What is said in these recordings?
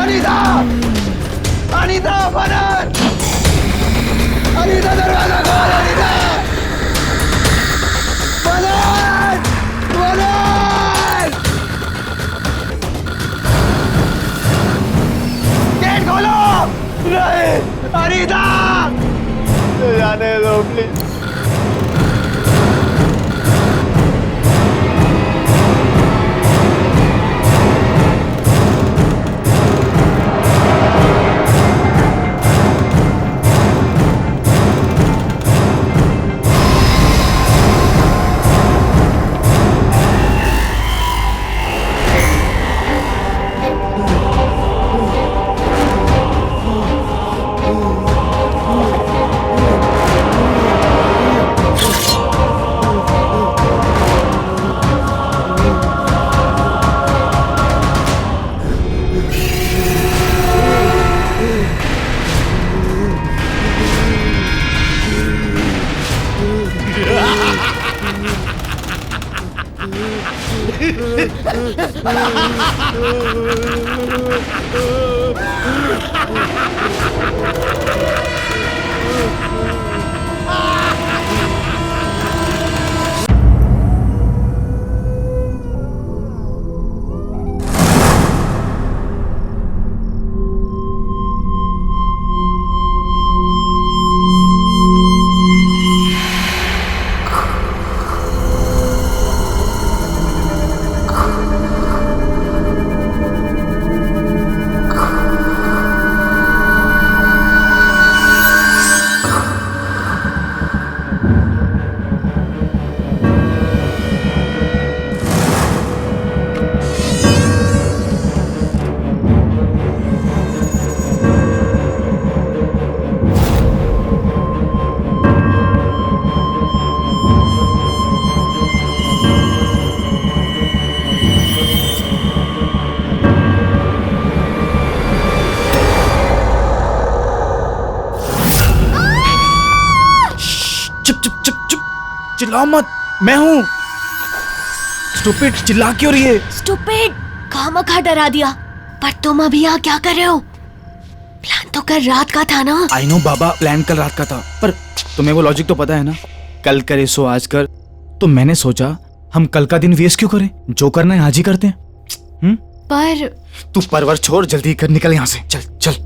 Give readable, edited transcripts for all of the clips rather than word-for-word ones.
अनीता! अनीता बनत! अनीता दरवाजा खोल अनीता! बनत! बनत! गेट खोलो! नहीं! अनीता! जाने दो प्लीज। चिल्लाओ मत, मैं हूँ। स्टूपिड, चिल्ला क्यों रही है? स्टूपिड, खामखा डरा दिया। पर तुम अभी यहाँ क्या कर रहे हो? प्लान तो कल रात का था ना। आई नो बाबा, प्लान कल रात का था, पर तुम्हें वो लॉजिक तो पता है ना, कल करे सो आज कर। तो मैंने सोचा हम कल का दिन वेस्ट क्यों करें, जो करना है आज ही करते हैं। पर तू परवर छोड़, जल्दी कर, निकल यहाँ से, चल चल।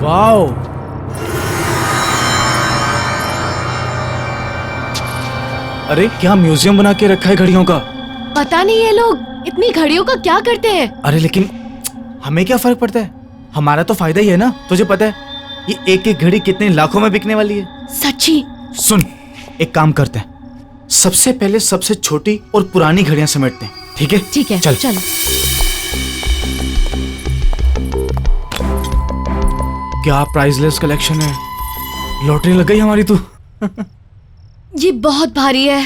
वाओ, अरे क्या म्यूजियम बना के रखा है घड़ियों का। पता नहीं ये लोग इतनी घड़ियों का क्या करते हैं। अरे लेकिन हमें क्या फर्क पड़ता है, हमारा तो फायदा ही है ना। तुझे पता है ये एक एक घड़ी कितने लाखों में बिकने वाली है। सच्ची? सुन, एक काम करते हैं, सबसे पहले सबसे छोटी और पुरानी घड़ियां समेटते हैं, ठीक है? ठीक है, चल चलो। क्या प्राइसलेस कलेक्शन है, लॉटरी लग गई हमारी तो। ये बहुत भारी है।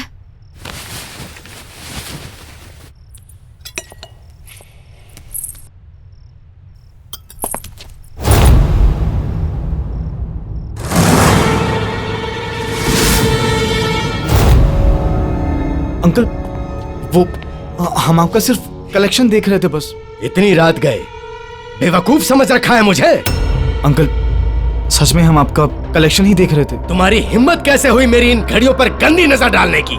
अंकल वो हम आपका सिर्फ कलेक्शन देख रहे थे बस। इतनी रात गए, बेवकूफ समझ रखा है मुझे? अंकल सच में हम आपका कलेक्शन ही देख रहे थे। तुम्हारी हिम्मत कैसे हुई मेरी इन घड़ियों पर गंदी नजर डालने की?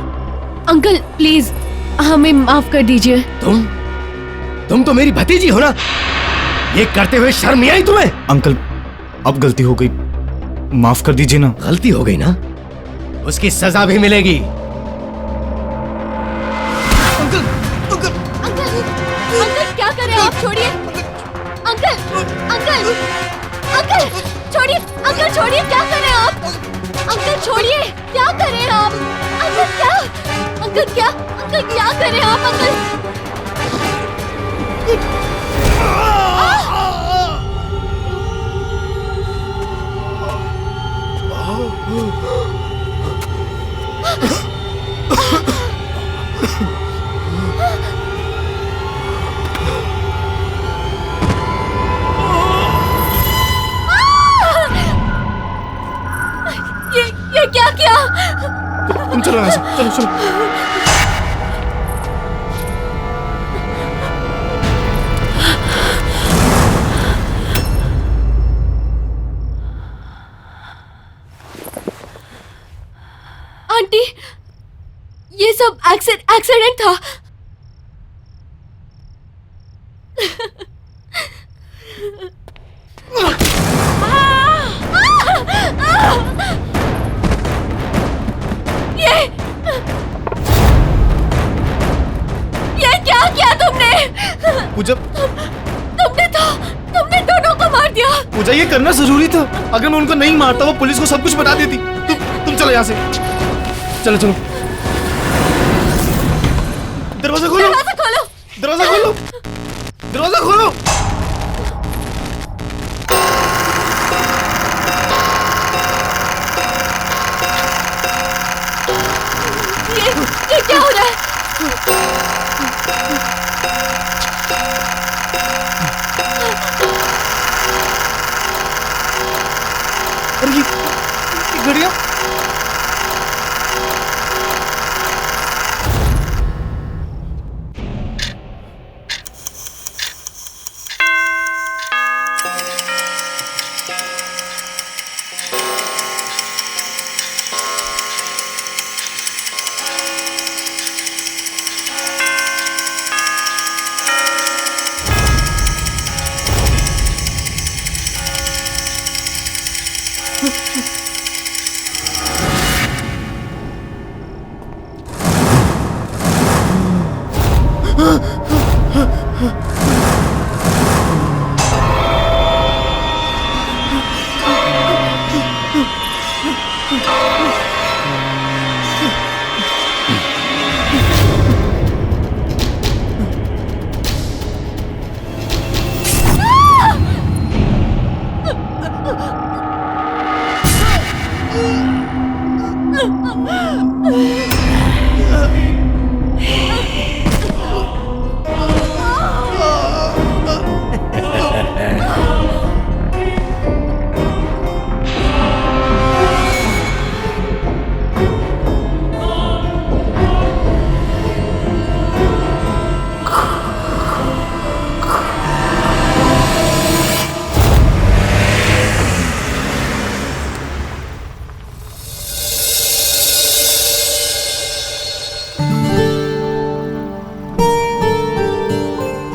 अंकल प्लीज हमें माफ कर दीजिए। तुम तो मेरी भतीजी हो ना? ये करते हुए शर्म नहीं आई तुम्हें? अंकल अब गलती हो गई, माफ कर दीजिए ना। गलती हो गई ना, उसकी सजा भी मिलेगी। अंकल क्या कर रहे हैं आप? छोड़िए अंकल, अंकल अंकल छोड़िए, अंकल छोड़िए, क्या कर रहे हैं आप? अंकल छोड़िए, क्या कर रहे हैं आप? अंकल क्या कर रहे हैं आप? अंकल ये क्या किया? तुम चलो यहाँ से, चलो चलो। आंटी ये सब एक्सीडेंट था। ये क्या किया तुमने? पूजा तुमने दोनों को मार दिया। पूजा ये करना जरूरी था। अगर मैं उनको नहीं मारता वो पुलिस को सब कुछ बता देती। तुम चलो यहाँ से, चलो चलो। दरवाजा खोलो, दरवाजा खोलो, दरवाजा खोलो, दरवाजा खोलो। ये क्या हो रहा है? अरे ये घड़ियाँ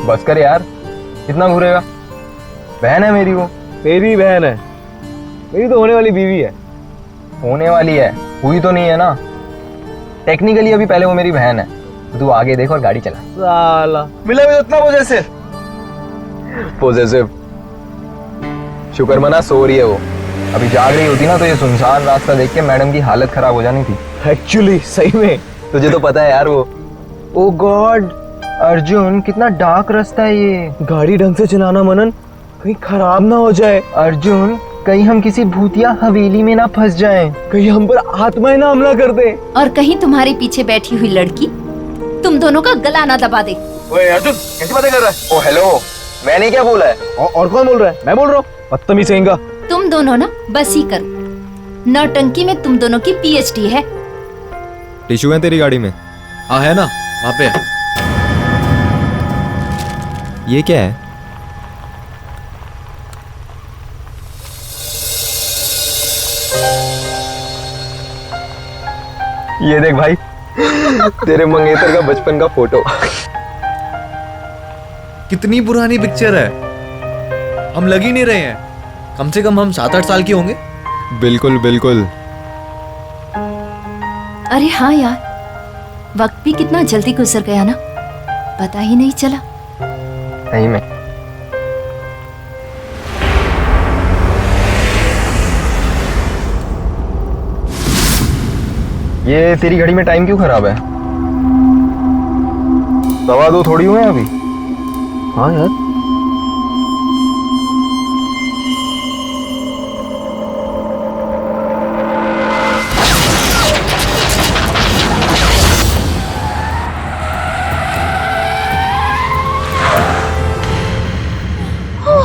बस कर यार, कितना घूरेगा? बहन है मेरी, वो तेरी बहन है, मेरी तो होने वाली बीवी है। होने वाली है, हुई तो नहीं है ना। टेक्निकली अभी पहले वो मेरी बहन है। तो तू आगे देख और गाड़ी चला। साला मिला भी उतना पॉजेसिव। शुक्र मना सो रही है वो। अभी जाग रही होती ना तो ये सुनसान रास्ता देख के मैडम की हालत खराब हो जानी थी। एक्चुअली सही में तुझे तो पता है यार वो। ओ गॉड अर्जुन, कितना डार्क रास्ता है ये। गाड़ी ढंग से चलाना मनन, कहीं खराब ना हो जाए। अर्जुन, कहीं हम किसी भूतिया हवेली में ना फंस जाएं। कहीं हम पर आत्माएं ना हमला कर दे। और कहीं तुम्हारे पीछे बैठी हुई लड़की तुम दोनों का गला ना दबा दे। ओए अर्जुन, कैसी बातें कर रहा है? ओ हेलो, मैंने क्या बोला है? और कौन बोल रहा है? मैं बोल रहा हूँ। बदतमीज कहेंगा। तुम दोनों ना बस ही करो। नौटंकी में तुम दोनों की पीएचडी है। टिश्यू है तेरी गाड़ी में? हाँ है ना, वहां पे है। ये क्या है? ये देख भाई, तेरे मंगेतर का बचपन का फोटो। कितनी पुरानी पिक्चर है, हम लग ही नहीं रहे हैं। कम से कम हम 7-8 साल के होंगे। बिल्कुल बिल्कुल। अरे हाँ यार, वक्त भी कितना जल्दी गुजर गया ना, पता ही नहीं चला। नहीं मैं ये तेरी घड़ी में टाइम क्यों खराब है? 2:15 थोड़ी हुए हैं अभी। हाँ यार,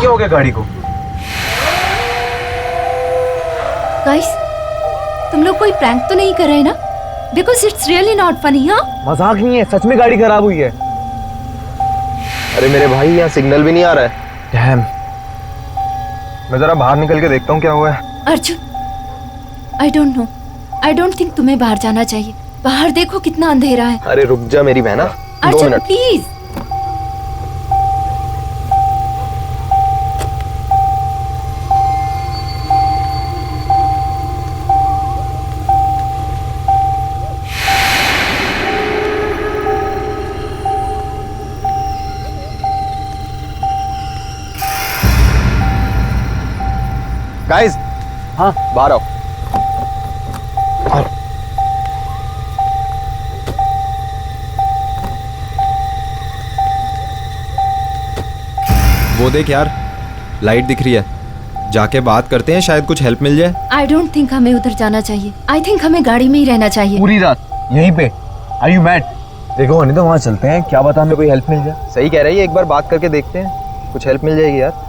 क्या हो गया गाड़ी को? गाइस, तुम लोग कोई प्रैंक तो नहीं कर रहे ना? Because it's really not funny. हाँ, मजाक नहीं है, सच में गाड़ी खराब हुई है। अरे मेरे भाई यहाँ सिग्नल भी नहीं आ रहा है। डैम। मैं जरा बाहर निकल के देखता हूँ क्या हुआ है। Arjun, I don't know, I don't think तुम्हें बाहर जाना चाहिए। बाहर देखो कितना अंधेरा है। अरे रुक जा मेरी बहना, 2 अर्जुन मिनट। प्लीज। गाइस, हाँ बाहर आओ। वो देख यार, लाइट दिख रही है, जाके बात करते हैं, शायद कुछ हेल्प मिल जाए। आई डोंट थिंक हमें उधर जाना चाहिए। आई थिंक हमें गाड़ी में ही रहना चाहिए। पूरी रात यहीं पे? Are you mad? देखो नहीं तो वहाँ चलते हैं, क्या पता हमें कोई हेल्प मिल जाए। सही कह रही है, एक बार बात करके देखते हैं, कुछ हेल्प मिल जाएगी यार।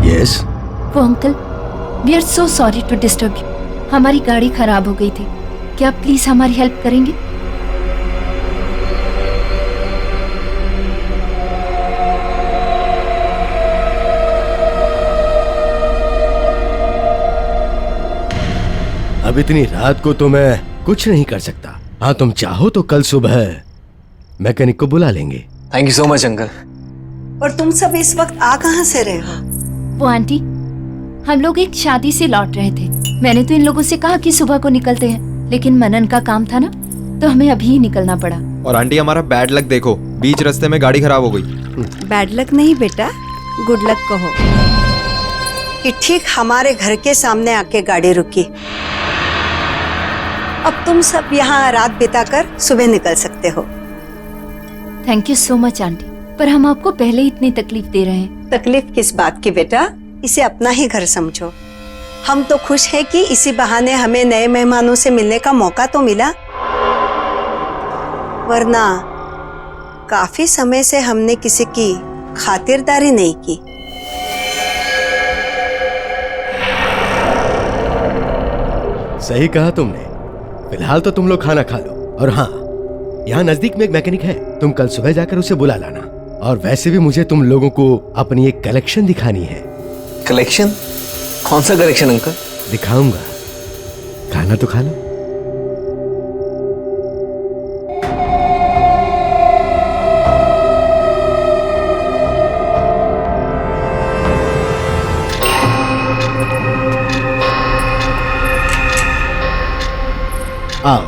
यस, वो uncle, we are so sorry to disturb you. हमारी गाड़ी खराब हो गई थी, क्या आप प्लीज हमारी हेल्प करेंगे? अब इतनी रात को तो मैं कुछ नहीं कर सकता। हाँ, तुम चाहो तो कल सुबह मैकेनिक को बुला लेंगे। Thank you so much uncle. और तुम सब इस वक्त आ कहाँ से रहे हो? वो आंटी, हम लोग एक शादी से लौट रहे थे। मैंने तो इन लोगों से कहा कि सुबह को निकलते हैं, लेकिन मनन का काम था ना, तो हमें अभी ही निकलना पड़ा। और आंटी, हमारा बैड लक देखो, बीच रास्ते में गाड़ी खराब हो गई। बैड लक नहीं बेटा, गुड लक कहो कि ठीक हमारे घर के सामने आके गाड़ी रुकी। अब तुम सब यहाँ रात बिताकर सुबह निकल सकते हो। Thank you so much aunty, पर हम आपको पहले ही इतनी तकलीफ दे रहे हैं। तकलीफ किस बात की बेटा, इसे अपना ही घर समझो। हम तो खुश हैं कि इसी बहाने हमें नए मेहमानों से मिलने का मौका तो मिला, वरना काफी समय से हमने किसी की खातिरदारी नहीं की। सही कहा तुमने। फिलहाल तो तुम लोग खाना खा लो। और हाँ, यहाँ नजदीक में एक मैकेनिक है, तुम कल सुबह जाकर उसे बुला लाना। और वैसे भी मुझे तुम लोगों को अपनी एक कलेक्शन दिखानी है। कलेक्शन? कौन सा कलेक्शन अंकल? दिखाऊंगा, खाना तो खा लो। आओ।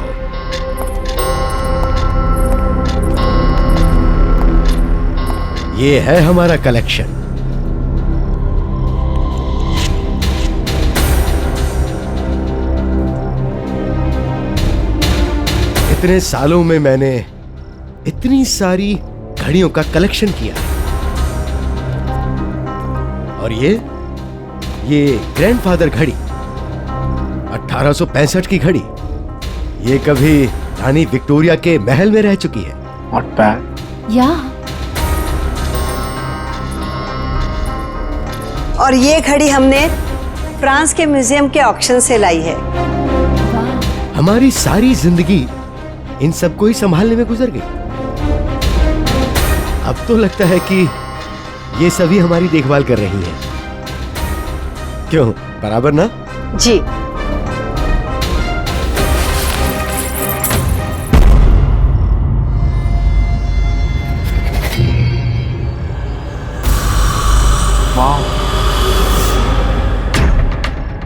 ये है हमारा कलेक्शन। इतने सालों में मैंने इतनी सारी घड़ियों का कलेक्शन किया। और ये ग्रैंडफादर घड़ी 1865 की घड़ी, ये कभी रानी विक्टोरिया के महल में रह चुकी है। Not bad. या और ये घड़ी हमने फ्रांस के म्यूजियम के ऑक्शन से लाई है। हमारी सारी जिंदगी इन सबको ही संभालने में गुजर गई। अब तो लगता है कि ये सभी हमारी देखभाल कर रही हैं। क्यों, बराबर ना? जी।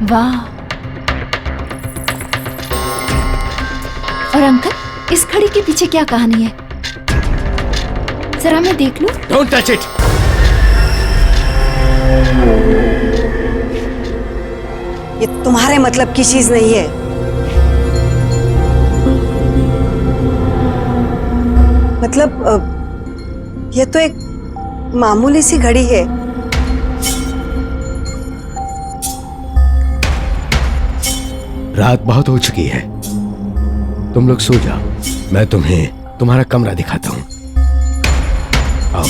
वाह। और अंकल, इस घड़ी के पीछे क्या कहानी है? जरा मैं देख लूं। Don't touch it. ये तुम्हारे मतलब की चीज नहीं है। मतलब ये तो एक मामूली सी घड़ी है। रात बहुत हो चुकी है, तुम लोग सो जाओ। मैं तुम्हें तुम्हारा कमरा दिखाता हूं। आओ।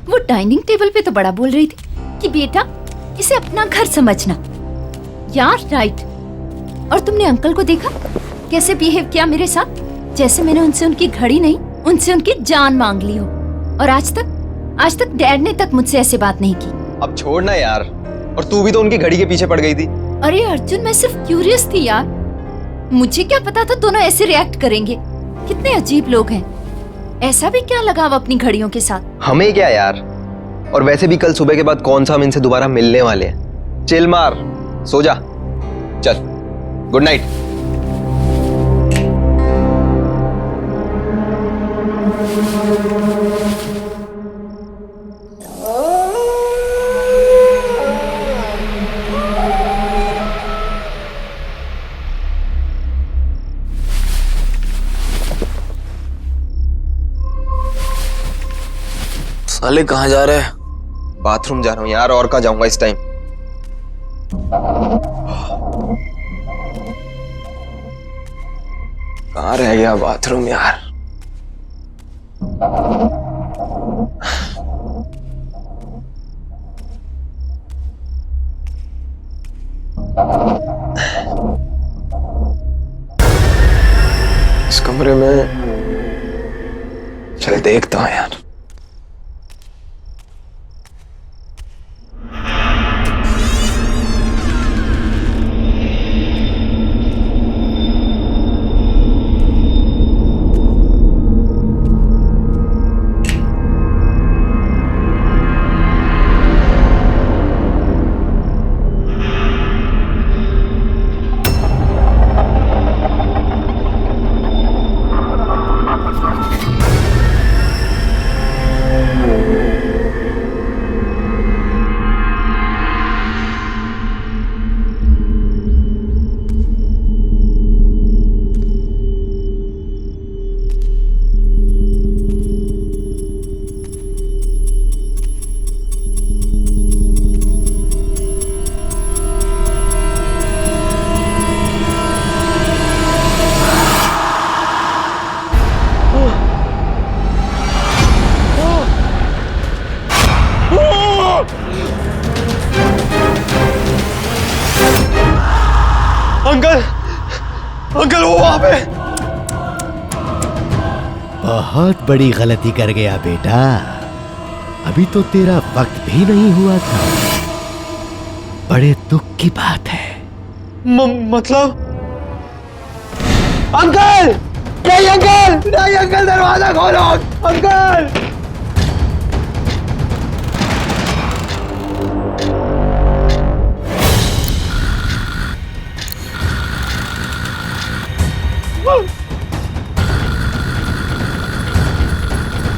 वो डाइनिंग टेबल पे तो बड़ा बोल रही थी कि बेटा इसे अपना घर समझना। यार राइट। और तुमने अंकल को देखा कैसे बिहेव किया मेरे साथ, जैसे मैंने उनसे उनकी घड़ी नहीं, उनसे उनकी जान मांग ली हो। और आज तक डैड ने तक मुझसे ऐसे बात नहीं की। अब छोड़ ना यार, और तू भी तो उनकी घड़ी के पीछे पड़ गई थी। अरे अर्जुन, मैं सिर्फ क्यूरियस थी यार। मुझे क्या पता था दोनों ऐसे रिएक्ट करेंगे। कितने अजीब लोग हैं। ऐसा भी क्या लगाव अपनी घड़ियों के साथ? हमें क्या यार, और वैसे भी कल सुबह के बाद कौन सा हम इनसे दोबारा मिलने वाले हैं। चिल मार, सो जा, चल, गुड नाइट। साले कहाँ जा रहे हैं? बाथरूम जा रहा हूँ यार, और कहाँ जाऊंगा इस टाइम। कहाँ रह गया बाथरूम यार? इस कमरे में चल देखता हूँ यार। अंकल वो वहां पे। बहुत बड़ी गलती कर गया बेटा। अभी तो तेरा वक्त भी नहीं हुआ था। बड़े दुख की बात है। मतलब अंकल, नहीं अंकल, नहीं अंकल, दरवाजा खोलो अंकल।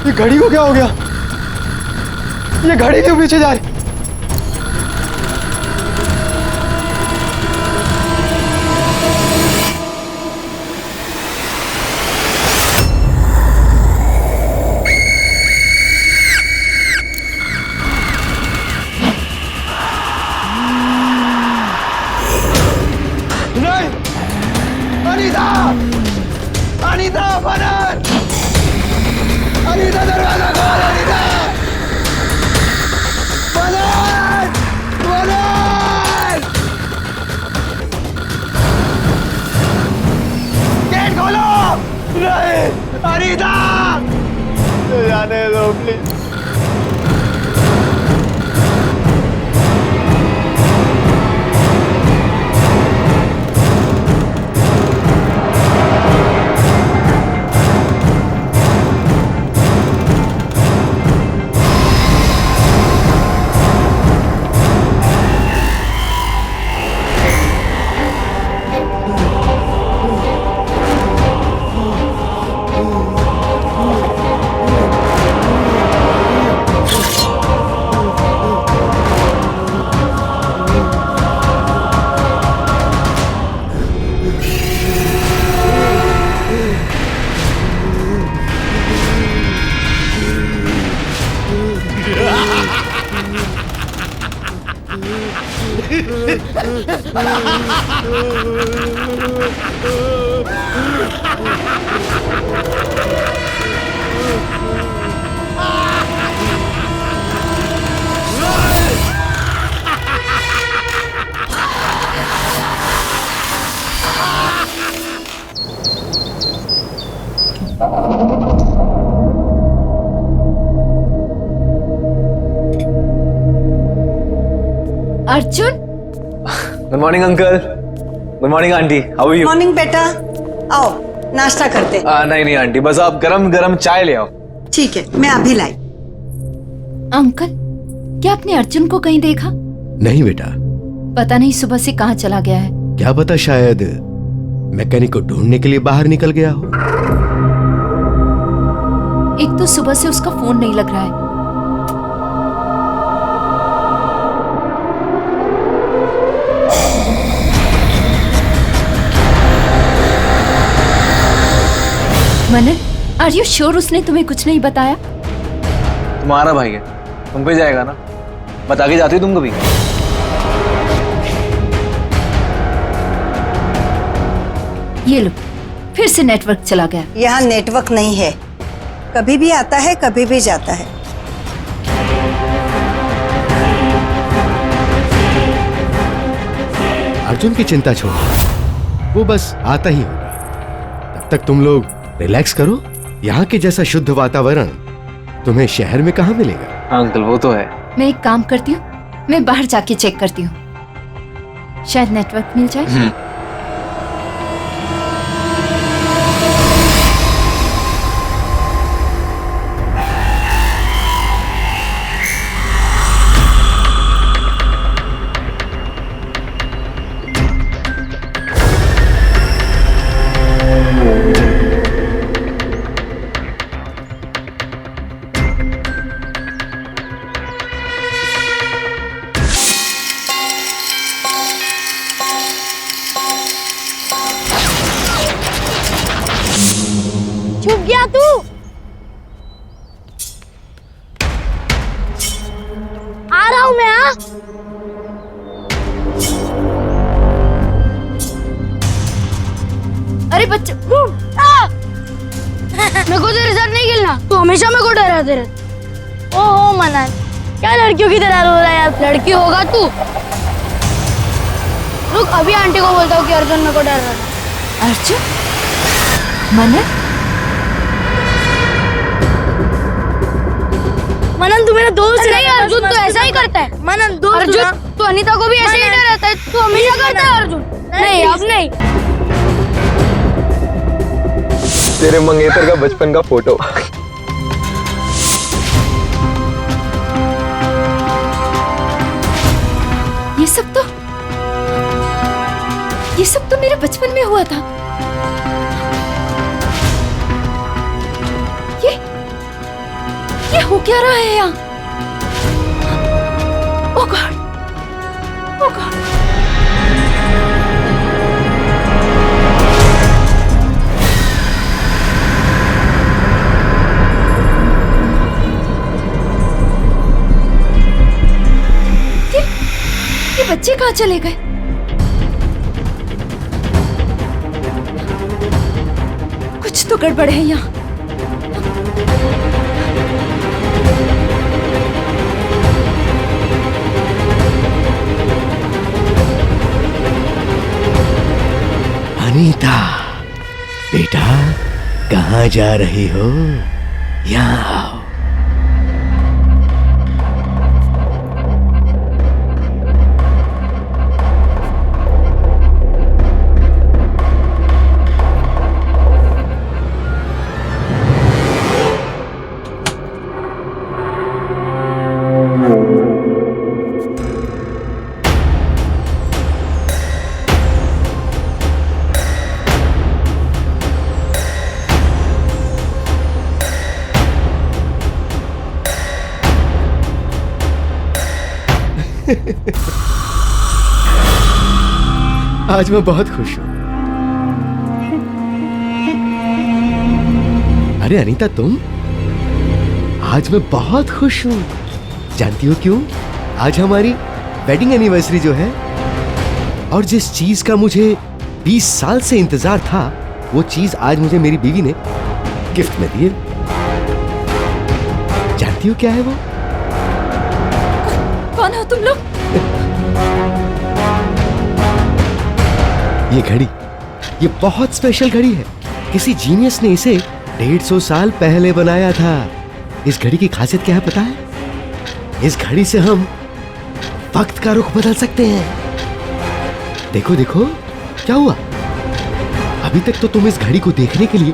ये घड़ी को क्या हो गया? ये घड़ी क्यों पीछे जा रही? नहीं, अनीता, अनीता बनन, अनीता दरवाजा खोल, अनीता, बनन, बनन, गेट खोलो। नहीं, अनीता, जाने दो please. Arjun, good morning uncle. Good morning aunty, how are you? Morning बेटा, आओ नाश्ता करते। नहीं नहीं आंटी, बस आप गरम गरम चाय ले आओ। ठीक है, मैं अभी लाई। अंकल, क्या आपने अर्जुन को कहीं देखा? नहीं बेटा, पता नहीं सुबह से कहाँ चला गया है। क्या पता, शायद मैकेनिक को ढूंढने के लिए बाहर निकल गया हो। एक तो सुबह से उसका फोन नहीं लग रहा है। मनन, आर यू श्योर उसने तुम्हें कुछ नहीं बताया? तुम्हारा भाई है, तुम पे जाएगा ना, बता के जाती हो तुम कभी? ये लो, फिर से नेटवर्क चला गया। यहाँ नेटवर्क नहीं है, कभी भी आता है कभी भी जाता है। अर्जुन की चिंता छोड़ो, वो बस आता ही होगा। तब तक तुम लोग रिलैक्स करो। यहाँ के जैसा शुद्ध वातावरण तुम्हें शहर में कहाँ मिलेगा। हाँ अंकल, वो तो है। मैं एक काम करती हूँ, मैं बाहर जाके चेक करती हूँ, शायद नेटवर्क मिल जाए। छुप गया तू। आ रहा हूं मैं। हाँ, अरे बच्चे, मेरे को तेरे साथ नहीं खेलना, तू हमेशा मेरे को डराते रहता। ओहो मनन, क्या लड़कियों की तरह रो रहा है यार? लड़की होगा तू। रुक, अभी आंटी को बोलता हूँ कि अर्जुन मेरे को डर रहा है। अर्जुन, मनन, मनन तू मेरा दोस्त नहीं। अर्जुन तो ऐसा ही करता है। मनन दोस्त अर्जुन, तू अनीता को भी ऐसे ही डराता है। तू हमेशा करता है अर्जुन। नहीं अब नहीं। तेरे मंगेतर का बचपन का फोटो। ये सब तो मेरे बचपन में हुआ था। ये हो क्या रहा है यहाँ? ओह गॉड, ओह गॉड। ये बच्चे कहाँ चले गए? कुछ तो गड़बड़ है यहाँ। अनीता, बेटा कहाँ जा रही हो? यहाँ आओ। आज मैं बहुत खुश हूं। अरे अनीता, तुम? आज मैं बहुत खुश हूं। जानती हो क्यों? आज हमारी वेडिंग एनिवर्सरी जो है, और जिस चीज का मुझे 20 साल से इंतजार था, वो चीज आज मुझे मेरी बीवी ने गिफ्ट में दी है। जानती हो क्या है वो? कौन हो तुम लोग? ये घड़ी, ये बहुत स्पेशल घड़ी है। किसी जीनियस ने इसे 150 साल पहले बनाया था। इस घड़ी की खासियत क्या है पता है? इस घड़ी से हम वक्त का रुख बदल सकते हैं। देखो देखो, क्या हुआ? अभी तक तो तुम इस घड़ी को देखने के लिए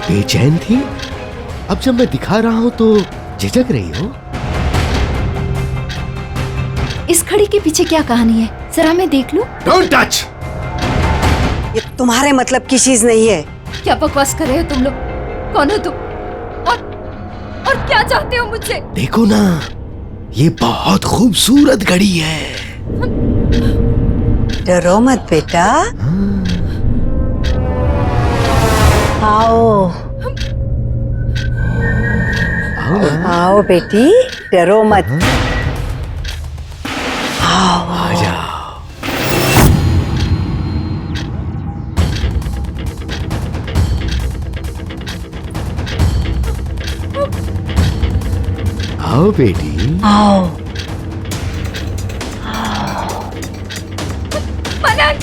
बेचैन थी। अब जब मैं दिखा रहा हूं तो झिझक रही हो। इस घड़ी के पीछे क्या कहानी है? जरा मैं देख लूं। Don't touch! ये तुम्हारे मतलब की चीज नहीं है। क्या बकवास कर रहे हो तुम लोग? कौन हो तुम? और क्या चाहते हो मुझसे? देखो ना, ये बहुत खूबसूरत घड़ी है। डरो मत बेटा, आओ आओ बेटी, डरो मत। आ जाओ। आओ बेटी, आओ। मनन!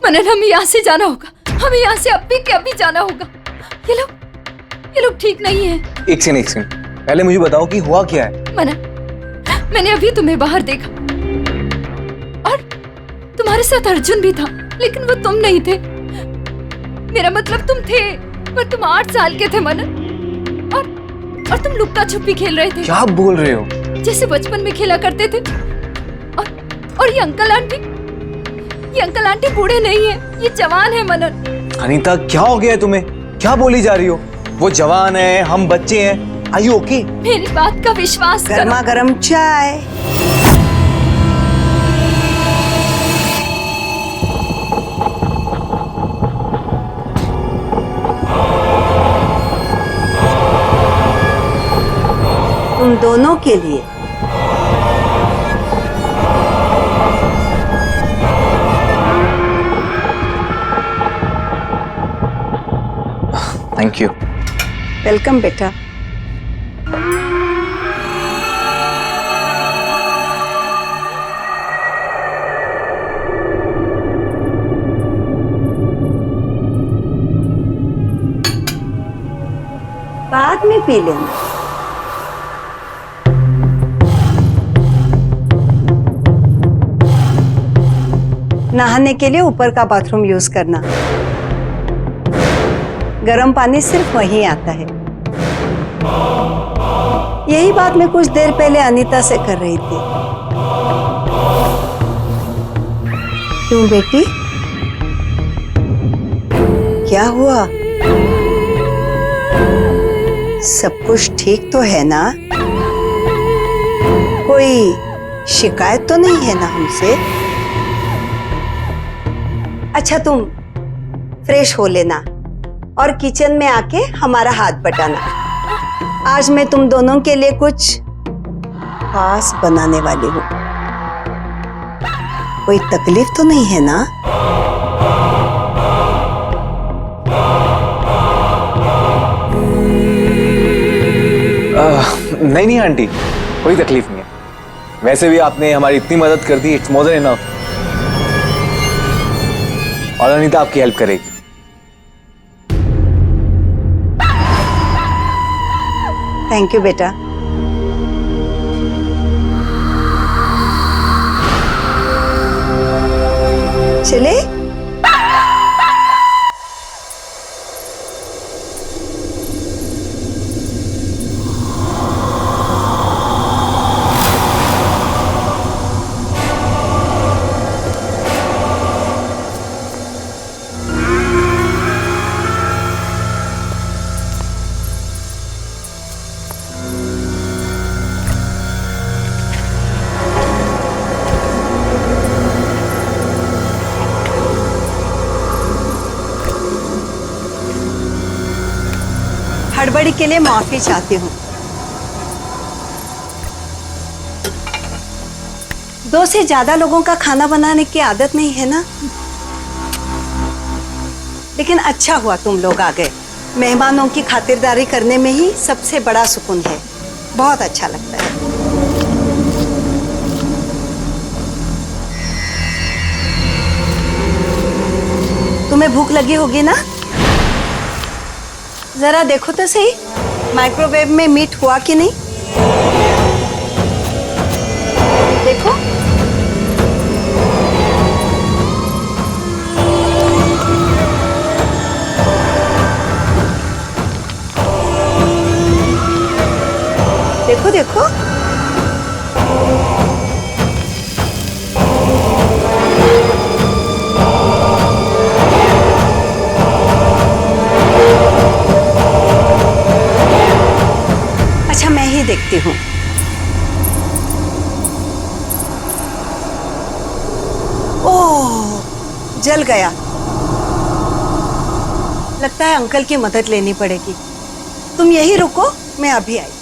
मनन, हमें यहाँ से जाना होगा। हमें यहाँ से अभी के अभी जाना होगा। ये लोग ठीक नहीं है। एक सेकंड, पहले मुझे बताओ कि हुआ क्या है। मनन, मैंने अभी तुम्हें बाहर देखा और तुम्हारे साथ अर्जुन भी था, लेकिन वो तुम नहीं थे। मेरा मतलब तुम थे, पर तुम 8 साल के थे मनन, और तुम लुक्का छुपी खेल रहे थे। क्या बोल रहे हो? जैसे बचपन में खेला करते थे। और ये अंकल आंटी बूढ़े नहीं है, ये जवान है मनन। अनीता, क्या हो गया है तुम्हें? क्या बोली जा रही हो? वो जवान है, हम बच्चे हैं। Are you okay? मेरी बात का विश्वास करो। गर्मा गर्म चाय। तुम दोनों के लिए। Thank you. वेलकम बेटा। बाद में पी लेना। नहाने के लिए ऊपर का बाथरूम यूज करना। गर्म पानी सिर्फ वहीं आता है। यही बात मैं कुछ देर पहले अनीता से कर रही थी। क्यों बेटी, क्या हुआ? सब कुछ ठीक तो है ना? कोई शिकायत तो नहीं है ना हमसे? अच्छा, तुम फ्रेश हो लेना और किचन में आके हमारा हाथ बटाना। आज मैं तुम दोनों के लिए कुछ खास बनाने वाली हूँ। कोई तकलीफ तो नहीं है ना? नहीं नहीं आंटी, कोई तकलीफ नहीं है। वैसे भी आपने हमारी इतनी मदद कर दी, इट्स मोर देन इनफ। और अनीता आपकी हेल्प करेगी। थैंक यू बेटा। चले? हड़बड़ी के लिए माफी चाहती हूँ। 2 से ज्यादा लोगों का खाना बनाने की आदत नहीं है ना। लेकिन अच्छा हुआ तुम लोग आ गए। मेहमानों की खातिरदारी करने में ही सबसे बड़ा सुकून है। बहुत अच्छा लगता है। तुम्हें भूख लगी होगी ना? जरा देखो तो सही, माइक्रोवेव में मीट हुआ कि नहीं। देखो। देखो देखो। अच्छा, मैं ही देखती हूँ। ओह, जल गया। लगता है अंकल की मदद लेनी पड़ेगी। तुम यही रुको, मैं अभी आई।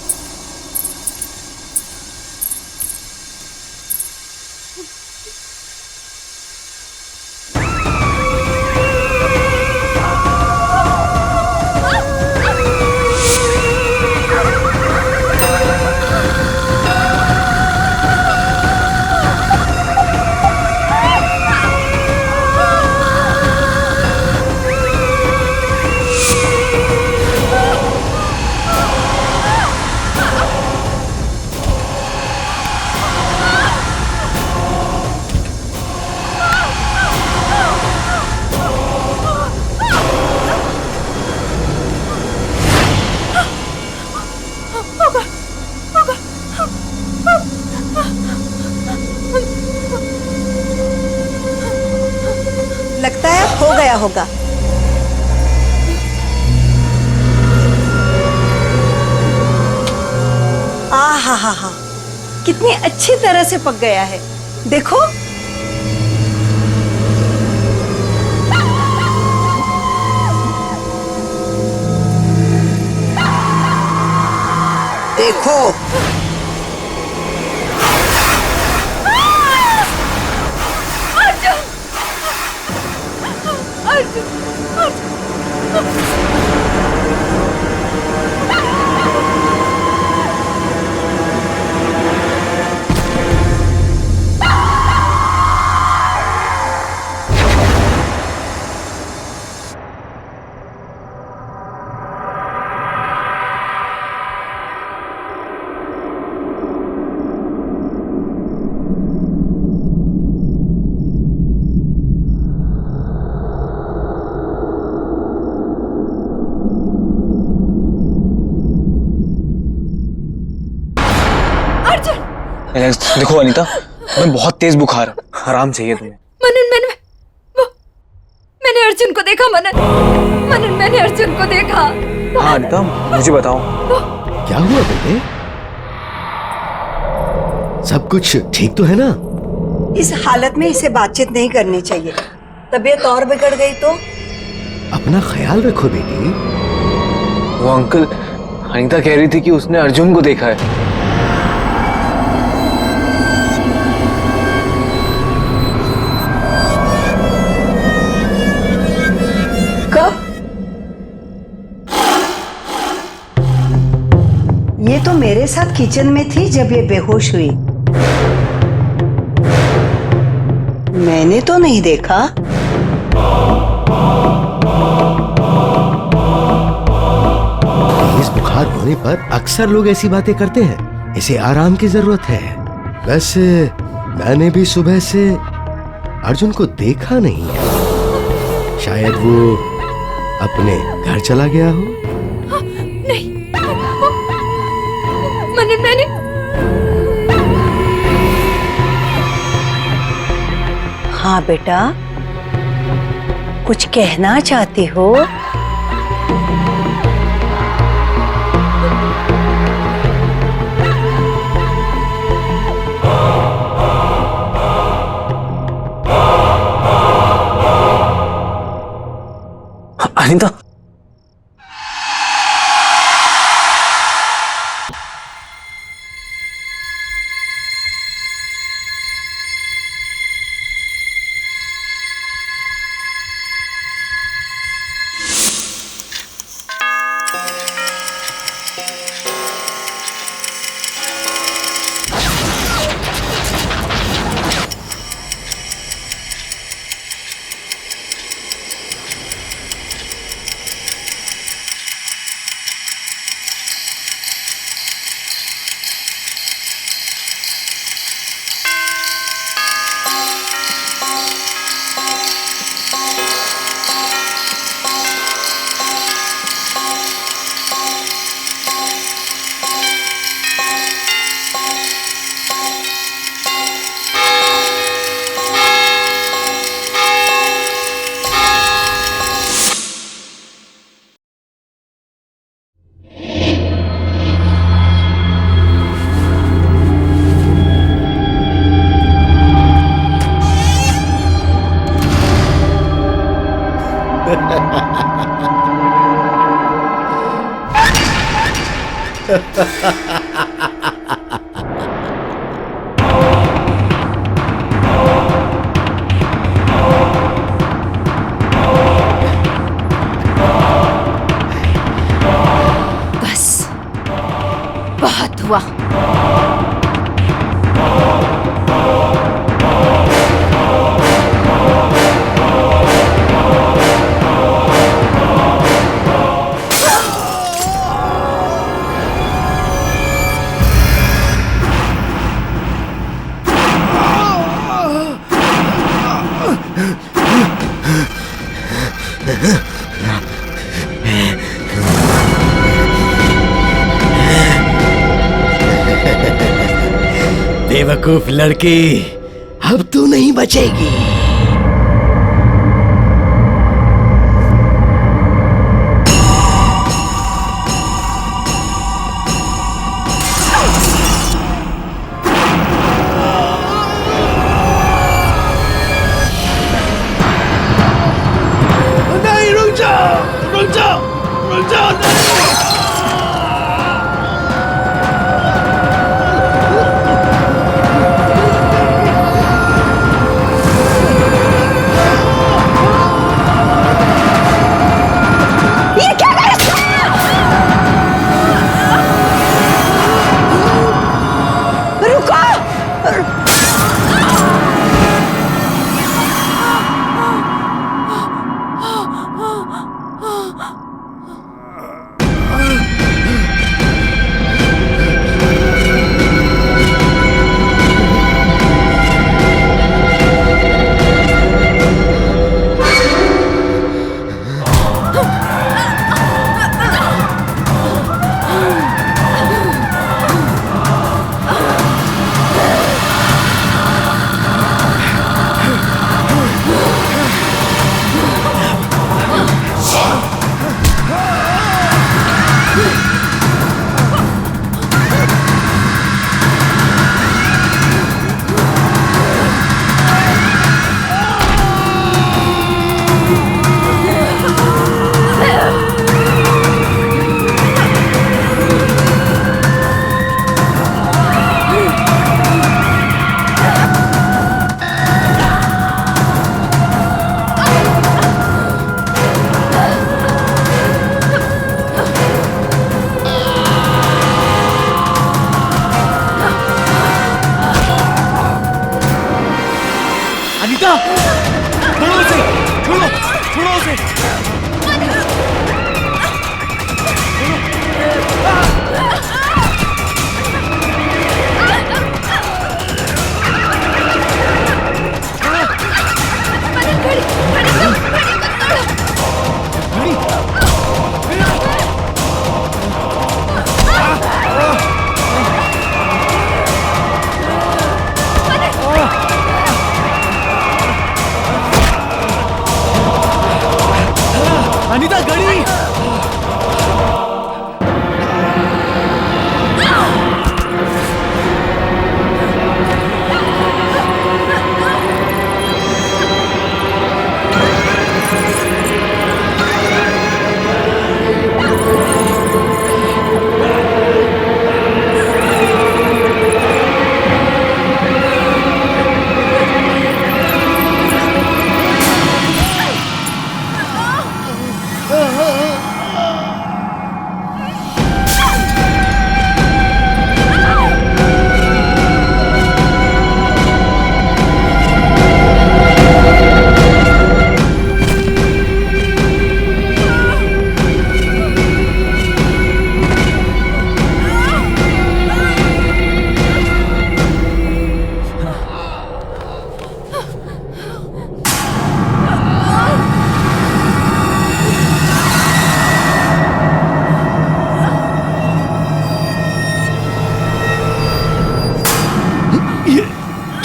लगता है हो गया होगा। हा हा हा, कितनी अच्छी तरह से पक गया है। देखो। देखो। देखो अनीता, तुम्हें बहुत तेज बुखार है, आराम चाहिए तुम्हें। मैंने अर्जुन को देखा। मनन मैंने अर्जुन को देखा। हाँ अनीता, मुझे बताओ क्या हुआ बेटे? सब कुछ ठीक तो है ना? इस हालत में इसे बातचीत नहीं करनी चाहिए, तबीयत और बिगड़ गई तो। अपना ख्याल रखो बेटी। वो अंकल, अनीता कह रही थी कि उसने अर्जुन को देखा है। कब? ये तो मेरे साथ किचन में थी जब ये बेहोश हुई। मैंने तो नहीं देखा। तेज बुखार होने पर अक्सर लोग ऐसी बातें करते हैं। इसे आराम की जरूरत है। वैसे मैंने भी सुबह से अर्जुन को देखा नहीं है। शायद वो अपने घर चला गया हो। नहीं, मैंने हाँ बेटा, कुछ कहना चाहती हो? अनीता, बस बहुत हुआ। बेवकूफ लड़की, अब तू नहीं बचेगी। नहीं, रुक जाओ, रुक जाओ, रुक जाओ, नहीं।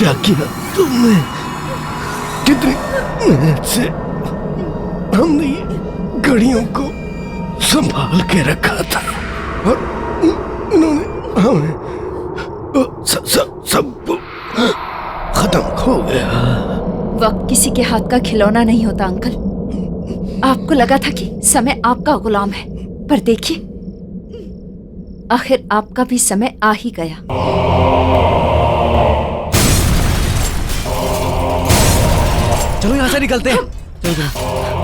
क्या किया तुमने? कितनी मेहनत से हमने ये घड़ियों को संभाल के रखा था और इन्होंने हमें सब खत्म हो गया। वक्त किसी के हाथ का खिलौना नहीं होता अंकल। आपको लगा था कि समय आपका गुलाम है, पर देखिए आखिर आपका भी समय आ ही गया। चलो यहाँ से निकलते हैं। चलो चलो।